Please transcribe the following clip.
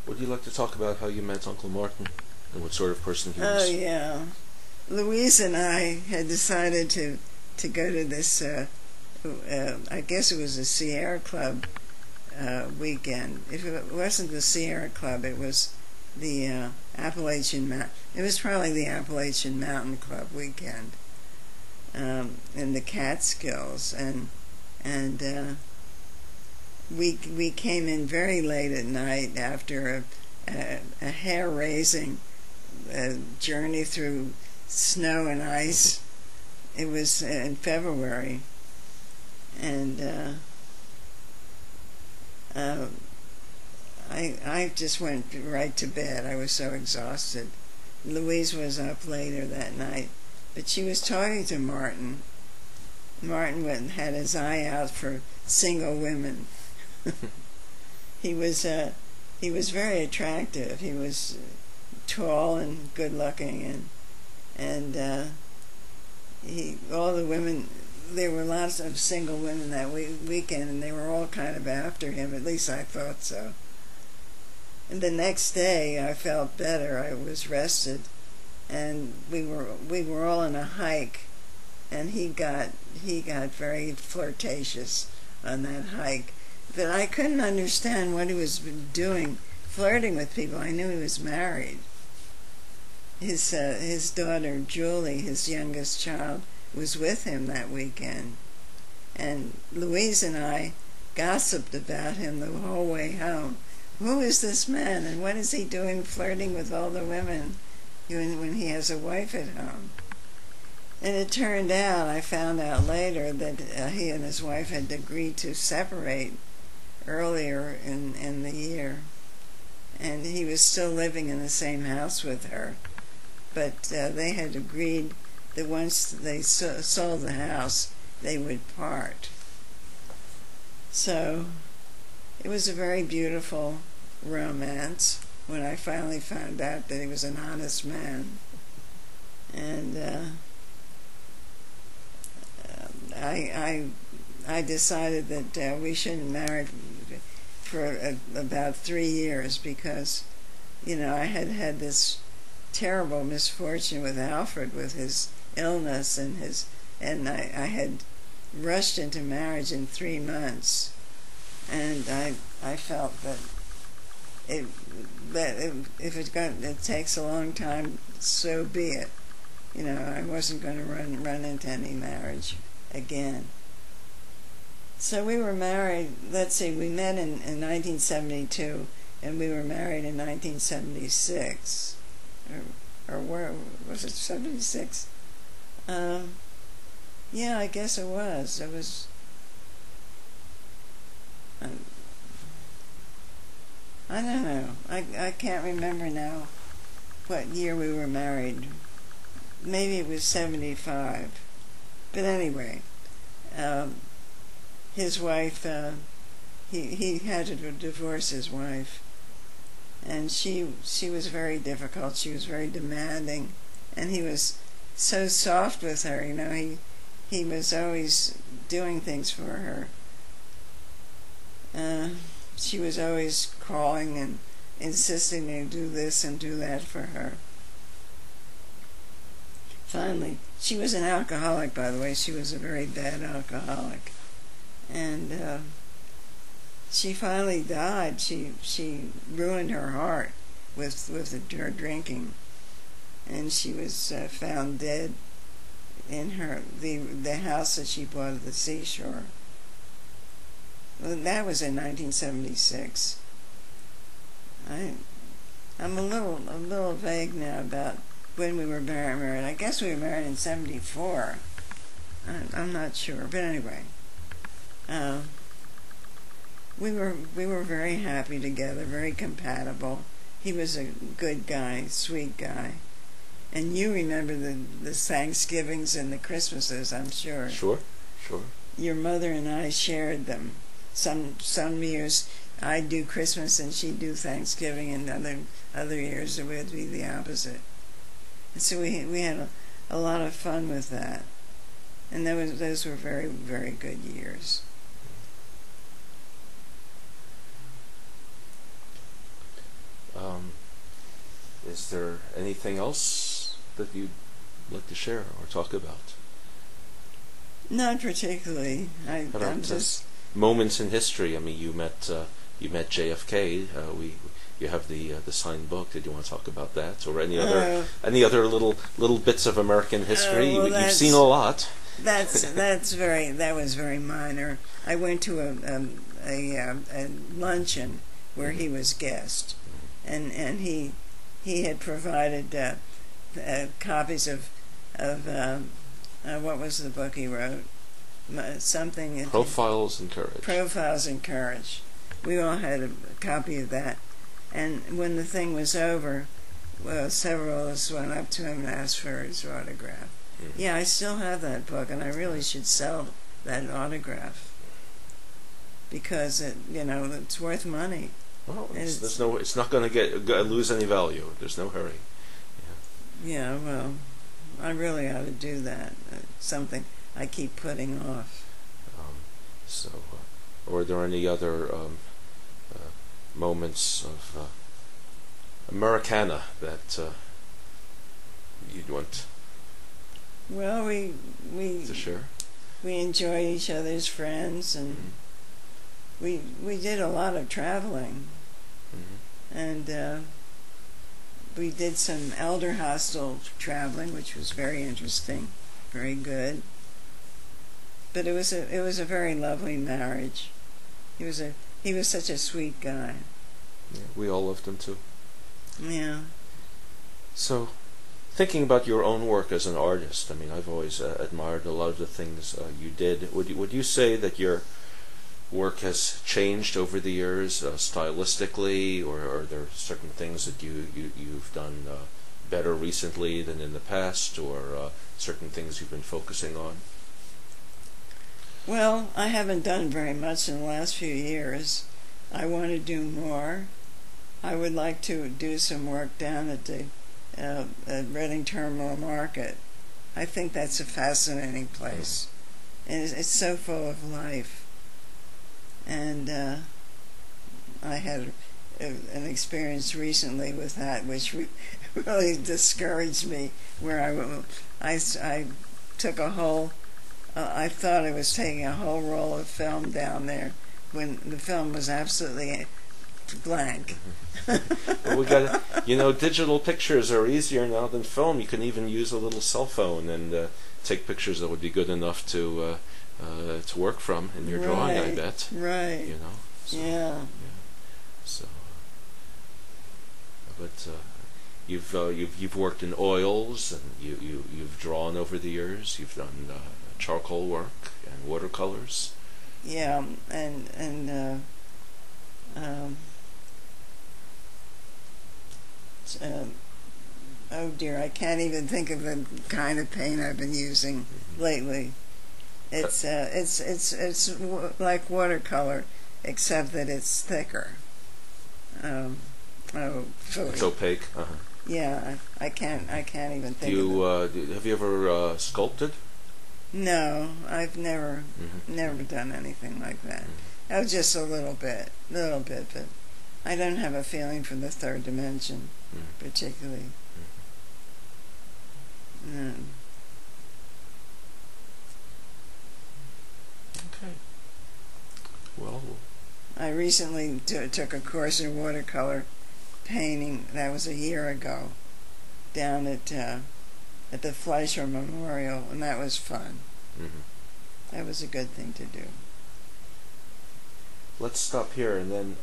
Would you like to talk about how you met Uncle Martin and what sort of person he Oh, was? yeah. Louise and I had decided to go to this, I guess it was a Sierra Club weekend. If it wasn't the Sierra Club, it was the Appalachian Mountain. It was probably the Appalachian Mountain Club weekend in the Catskills, and we came in very late at night after a hair-raising journey through snow and ice. It was in February, and I just went right to bed. I was so exhausted. Louise was up later that night, but she was talking to Martin. Martin had his eye out for single women. He was very attractive. He was tall and good looking, and all the women. There were lots of single women that weekend, and they were all kind of after him. At least I thought so. And the next day, I felt better. I was rested, and we were all on a hike, and he got very flirtatious on that hike. But I couldn't understand what he was doing, flirting with people. I knew he was married. His daughter Julie, his youngest child, was with him that weekend, and Louise and I gossiped about him the whole way home. Who is this man, and what is he doing flirting with all the women when he has a wife at home? And it turned out, I found out later, that he and his wife had agreed to separate earlier in the year, and he was still living in the same house with her, but they had agreed that once they sold the house, they would part. So it was a very beautiful romance when I finally found out that he was an honest man. And I decided that we shouldn't marry for about 3 years because, I had this terrible misfortune with Alfred with his illness and I had rushed into marriage in 3 months, and I felt that if it takes a long time, so be it. I wasn't going to run into any marriage again. So we were married. Let's see, we met in 1972, and we were married in 1976. Or where was it? 76? Yeah, I guess it was. It was. I don't know. I can't remember now what year we were married. Maybe it was 75. But anyway, his wife, he had to divorce his wife. And she was very difficult. She was very demanding, and he was so soft with her. He was always doing things for her. She was always calling and insisting to do this and do that for her. Finally, she was an alcoholic, by the way. She was a very bad alcoholic, and she finally died. She ruined her heart with her drinking, and she was found dead in the house that she bought at the seashore. Well, that was in 1976. I'm a little vague now about when we were married. I guess we were married in 74. I'm not sure, but anyway. We were very happy together, very compatible. He was a good guy, sweet guy. And you remember the Thanksgivings and the Christmases, I'm sure. Sure. Your mother and I shared them. Some years I'd do Christmas and she'd do Thanksgiving, and other years it would be the opposite. And so we had a lot of fun with that. And those were very, very good years. there anything else that you'd like to share or talk about? Not particularly. How about I'm just moments in history? I mean, you met JFK. You have the signed book. Did you want to talk about that, or any other little bits of American history? well, You've seen a lot. that was very minor. I went to a luncheon where he was guest, and he had provided copies of what was the book he wrote? Something Profiles in Courage. Profiles in Courage. We all had a copy of that, and when the thing was over, well, several of us went up to him and asked for his autograph. Yeah, I still have that book, and I really should sell that autograph because it's worth money. Well, it's not going to lose any value. There's no hurry. Yeah, well, I really ought to do that. Something I keep putting off. Were there any other moments of Americana that you'd want? Well, we to share? We enjoy each other's friends, and we did a lot of traveling, and we did some elder hostel traveling, which was very interesting, very good. But it was a very lovely marriage. He was such a sweet guy. Yeah, we all loved him too. Yeah. So, thinking about your own work as an artist, I mean, I've always admired a lot of the things you did. Would you say that your work has changed over the years stylistically, or are there certain things that you've done better recently than in the past, or certain things you've been focusing on? Well, I haven't done very much in the last few years. I want to do more. I would like to do some work down at the Reading Terminal Market. I think that's a fascinating place, and it's so full of life. And I had an experience recently with that, which really discouraged me. Where I took a whole. I thought I was taking a whole roll of film down there when the film was absolutely blank. Well, we got digital pictures are easier now than film. You can even use a little cell phone and take pictures that would be good enough to work from in your drawing. I bet. Right. So, yeah. So, but you've worked in oils, and you've drawn over the years. You've done charcoal work and watercolors. Yeah, and oh dear, I can't even think of the kind of paint I've been using lately. It's like watercolor, except that it's thicker. It's opaque. Yeah, I can't even think. Have you ever sculpted? No, I've never done anything like that. Oh, just a little bit, but I don't have a feeling for the third dimension, particularly. No. Okay. Well, I recently took a course in watercolor painting. That was a year ago, down at the Fleischer Memorial, and that was fun. That was a good thing to do. Let's stop here, and then